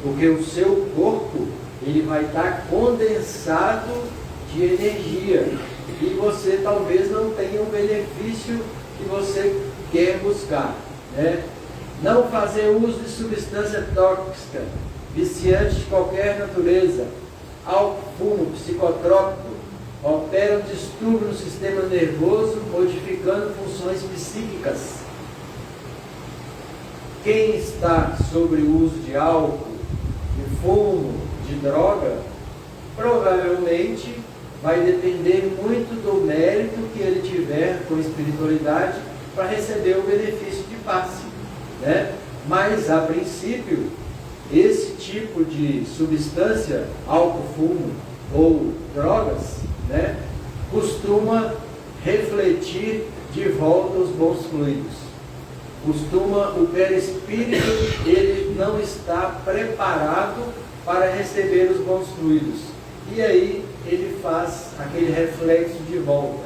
porque o seu corpo ele vai estar condensado de energia e você talvez não tenha o benefício que você quer buscar, né? Não fazer uso de substância tóxica, viciante de qualquer natureza, álcool, fumo, psicotrópico, operam distúrbio no sistema nervoso, modificando funções psíquicas. Quem está sobre o uso de álcool, de fumo, de droga, provavelmente vai depender muito do mérito que ele tiver com espiritualidade para receber o benefício de passe, né? Mas, a princípio, esse tipo de substância, álcool, fumo ou drogas, né, costuma refletir de volta os bons fluidos. O perispírito ele não está preparado para receber os bons fluidos. E aí ele faz aquele reflexo de volta.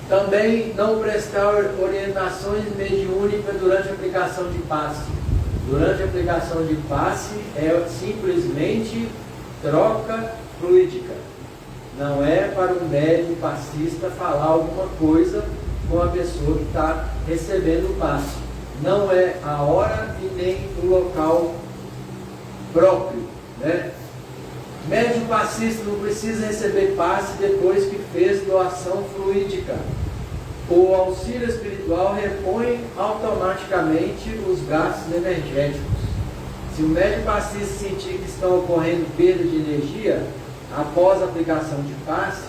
Também não prestar orientações mediúnicas durante a aplicação de passe. durante a aplicação de passe é simplesmente troca fluídica. Não é para o médium passista falar alguma coisa com a pessoa que está recebendo o passe. Não é a hora e nem o local próprio, né? Médium passista não precisa receber passe depois que fez doação fluídica. O auxílio espiritual repõe automaticamente os gastos energéticos. Se o médium passista sentir que estão ocorrendo perda de energia após a aplicação de passe,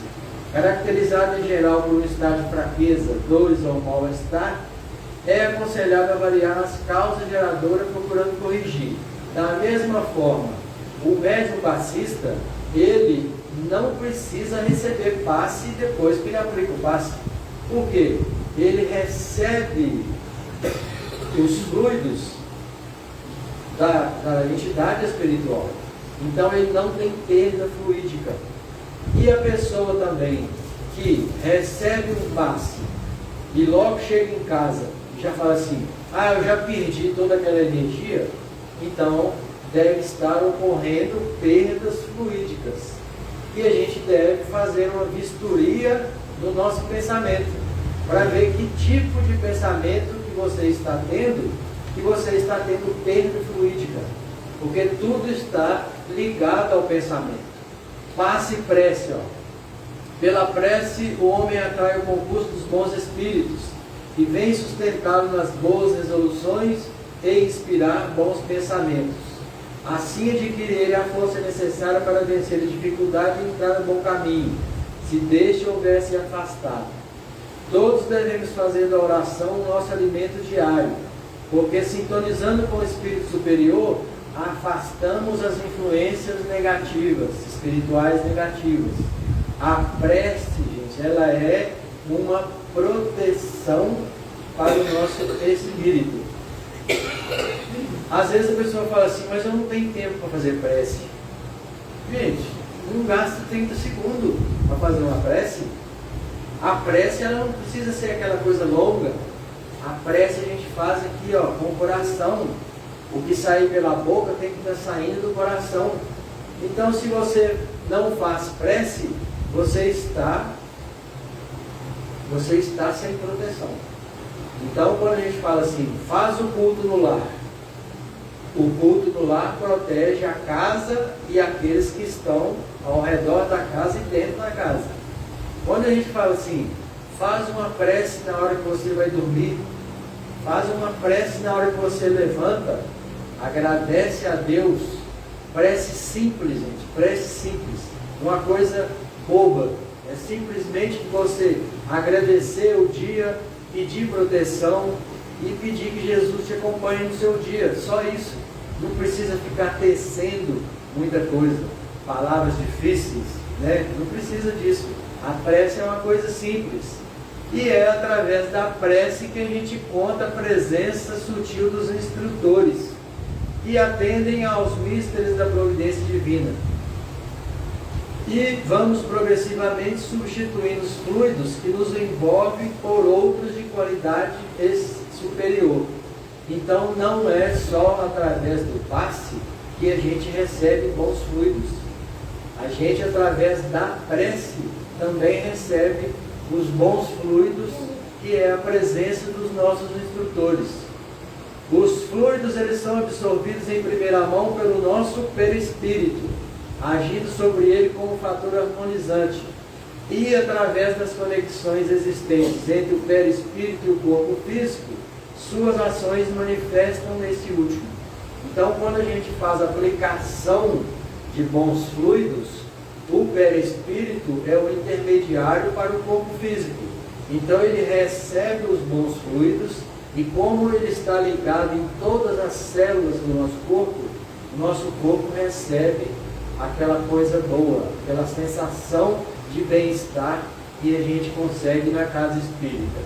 caracterizado em geral por um estado de fraqueza, dores ou mal-estar, é aconselhável avaliar as causas geradoras procurando corrigir. Da mesma forma, o médium passista, ele não precisa receber passe depois que ele aplica o passe. Por quê? Ele recebe os fluidos da entidade espiritual. Então ele não tem perda fluídica. E a pessoa também que recebe um passe e logo chega em casa e já fala assim, eu já perdi toda aquela energia, então deve estar ocorrendo perdas fluídicas. E a gente deve fazer uma vistoria do nosso pensamento, para ver que tipo de pensamento que você está tendo perda fluídica, porque tudo está ligado ao pensamento. Passe e prece, pela prece o homem atrai o concurso dos bons espíritos, e vem sustentá-lo nas boas resoluções e inspirar bons pensamentos. Assim adquire ele a força necessária para vencer a dificuldade e entrar no bom caminho, se deste houvesse afastado. Todos devemos fazer da oração o nosso alimento diário, porque sintonizando com o Espírito Superior, afastamos as influências negativas, espirituais negativas. A prece, gente, ela é uma proteção para o nosso espírito. Às vezes a pessoa fala assim, mas eu não tenho tempo para fazer prece. Gente, não gasta 30 segundos para fazer uma prece. A prece ela não precisa ser aquela coisa longa. A prece a gente faz aqui, com o coração. O que sair pela boca tem que estar saindo do coração. Então, se você não faz prece, você está sem proteção. Então, quando a gente fala assim, faz o culto no lar. O culto no lar protege a casa e aqueles que estão ao redor da casa e dentro da casa. Quando a gente fala assim, faz uma prece na hora que você vai dormir, faz uma prece na hora que você levanta, agradece a Deus. Prece simples, gente, prece simples. Uma coisa boba. É simplesmente você agradecer o dia, pedir proteção e pedir que Jesus te acompanhe no seu dia. Só isso. Não precisa ficar tecendo muita coisa, palavras difíceis, né? Não precisa disso. A prece é uma coisa simples. E é através da prece que a gente conta a presença sutil dos instrutores que atendem aos mistérios da providência divina. E vamos progressivamente substituindo os fluidos que nos envolvem por outros de qualidade superior. Então não é só através do passe que a gente recebe bons fluidos. A gente, através da prece, também recebe os bons fluidos, que é a presença dos nossos instrutores. Os fluidos, eles são absorvidos em primeira mão pelo nosso perispírito, agindo sobre ele como fator harmonizante, e através das conexões existentes entre o perispírito e o corpo físico, suas ações manifestam nesse último. Então, quando a gente faz a aplicação de bons fluidos, o perispírito é o intermediário para o corpo físico. Então ele recebe os bons fluidos, e como ele está ligado em todas as células do nosso corpo, o nosso corpo recebe aquela coisa boa, aquela sensação de bem-estar que a gente consegue na casa espírita.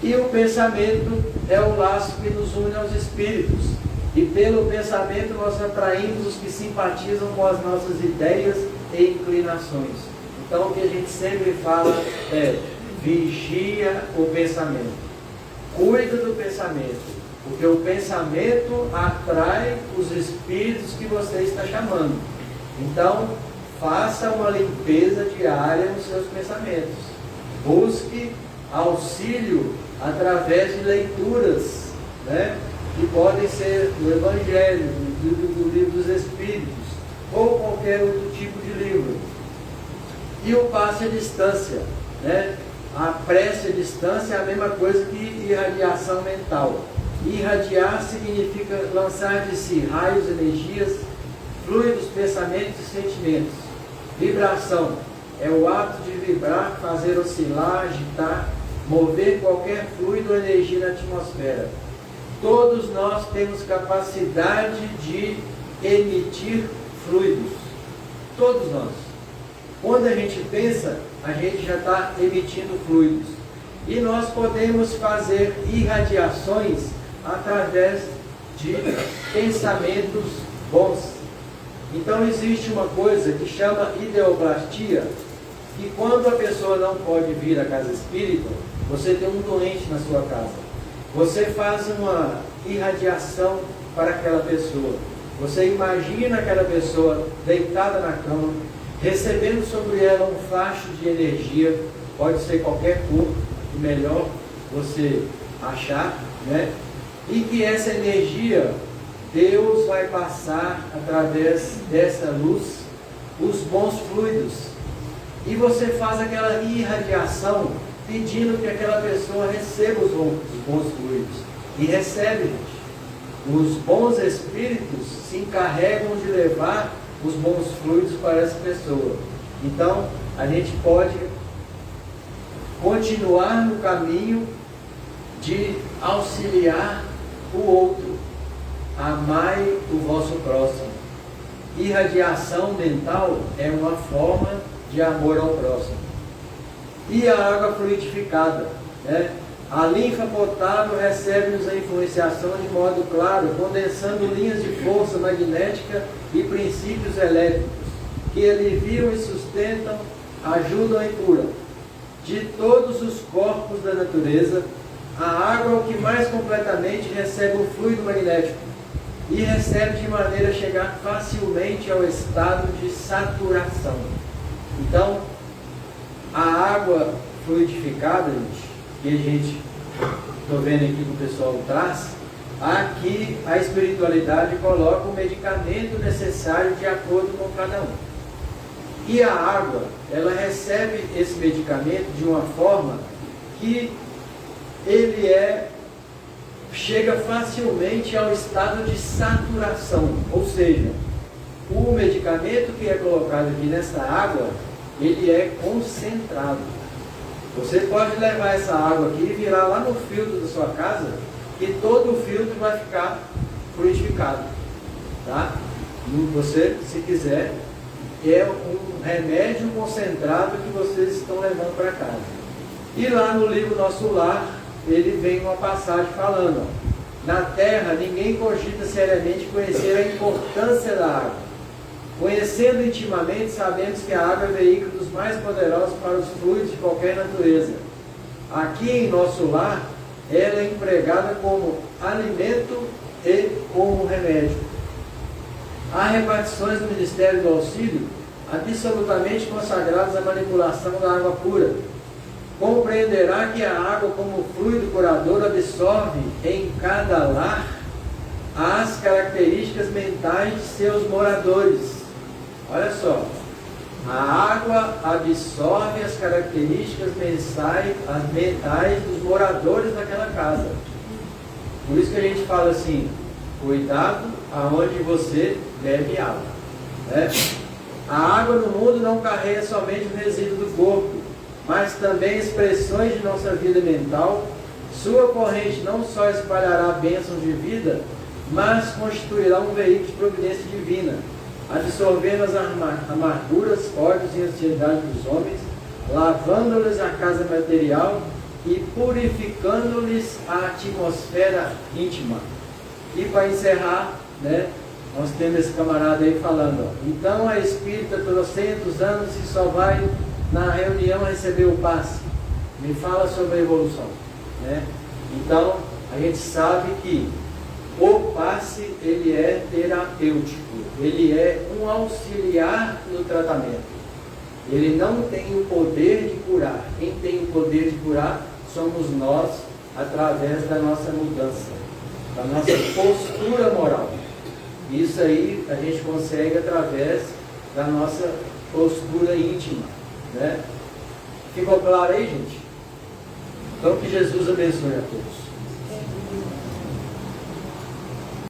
E o pensamento é o laço que nos une aos espíritos, e pelo pensamento nós atraímos os que simpatizam com as nossas ideias e inclinações. Então o que a gente sempre fala é: vigia o pensamento. cuida do pensamento, porque o pensamento atrai os espíritos que você está chamando. Então, faça uma limpeza diária nos seus pensamentos. Busque auxílio através de leituras, né, que podem ser do Evangelho, do Livro dos Espíritos, ou qualquer outro tipo de livro. E o passe à distância, né? A prece à distância é a mesma coisa que irradiação mental. Irradiar significa lançar de si raios, energias, fluidos, pensamentos e sentimentos. Vibração é o ato de vibrar, fazer oscilar, agitar, mover qualquer fluido ou energia na atmosfera. Todos nós temos capacidade de emitir fluidos. Todos nós. Quando a gente pensa, a gente já está emitindo fluidos. E nós podemos fazer irradiações através de pensamentos bons. Então existe uma coisa que chama ideoplastia, que quando a pessoa não pode vir à casa espírita, você tem um doente na sua casa. Você faz uma irradiação para aquela pessoa. Você imagina aquela pessoa deitada na cama, recebendo sobre ela um facho de energia, pode ser qualquer cor, o melhor você achar, né? E que essa energia, Deus vai passar através dessa luz os bons fluidos. E você faz aquela irradiação pedindo que aquela pessoa receba os bons fluidos. E recebe, gente. Os bons espíritos se encarregam de levar os bons fluidos para essa pessoa. Então, a gente pode continuar no caminho de auxiliar o outro. Amai o vosso próximo. Irradiação mental é uma forma de amor ao próximo. E a água fluidificada, né? A linfa potável recebe-nos a influenciação de modo claro, condensando linhas de força magnética e princípios elétricos, que aliviam e sustentam, ajudam e curam. De todos os corpos da natureza, a água é o que mais completamente recebe o fluido magnético e recebe de maneira a chegar facilmente ao estado de saturação. Então, a água fluidificada, gente, que a gente, estou vendo aqui que o pessoal traz, aqui a espiritualidade coloca o medicamento necessário de acordo com cada um. E a água, ela recebe esse medicamento de uma forma que ele chega facilmente ao estado de saturação, ou seja, o medicamento que é colocado aqui nessa água, ele é concentrado. Você pode levar essa água aqui e virar lá no filtro da sua casa, que todo o filtro vai ficar fluidificado, tá? E você, se quiser, é um remédio concentrado que vocês estão levando para casa. E lá no livro Nosso Lar, ele vem uma passagem falando, ó, na Terra ninguém cogita seriamente conhecer a importância da água. Conhecendo intimamente, sabemos que a água é veículo dos mais poderosos para os fluidos de qualquer natureza. Aqui em Nosso Lar, ela é empregada como alimento e como remédio. Há repartições do Ministério do Auxílio absolutamente consagradas à manipulação da água pura. Compreenderá que a água, como fluido curador, absorve em cada lar as características mentais de seus moradores. Olha só, a água absorve as características mentais dos moradores daquela casa. Por isso que a gente fala assim, cuidado aonde você bebe água, né? A água no mundo não carrega somente o resíduo do corpo, mas também expressões de nossa vida mental. Sua corrente não só espalhará bênçãos de vida, mas constituirá um veículo de providência divina, absorvendo as amarguras, ódios e ansiedades dos homens, lavando-lhes a casa material e purificando-lhes a atmosfera íntima. E para encerrar, né, nós temos esse camarada aí falando, ó, então a espírita trocentos anos e só vai na reunião receber o passe. Me fala sobre a evolução, né? Então, a gente sabe que o passe, ele é terapêutico, ele é um auxiliar no tratamento. Ele não tem o poder de curar. Quem tem o poder de curar somos nós, através da nossa mudança, da nossa postura moral. Isso aí a gente consegue através da nossa postura íntima, né? Ficou claro aí, gente? Então que Jesus abençoe a todos.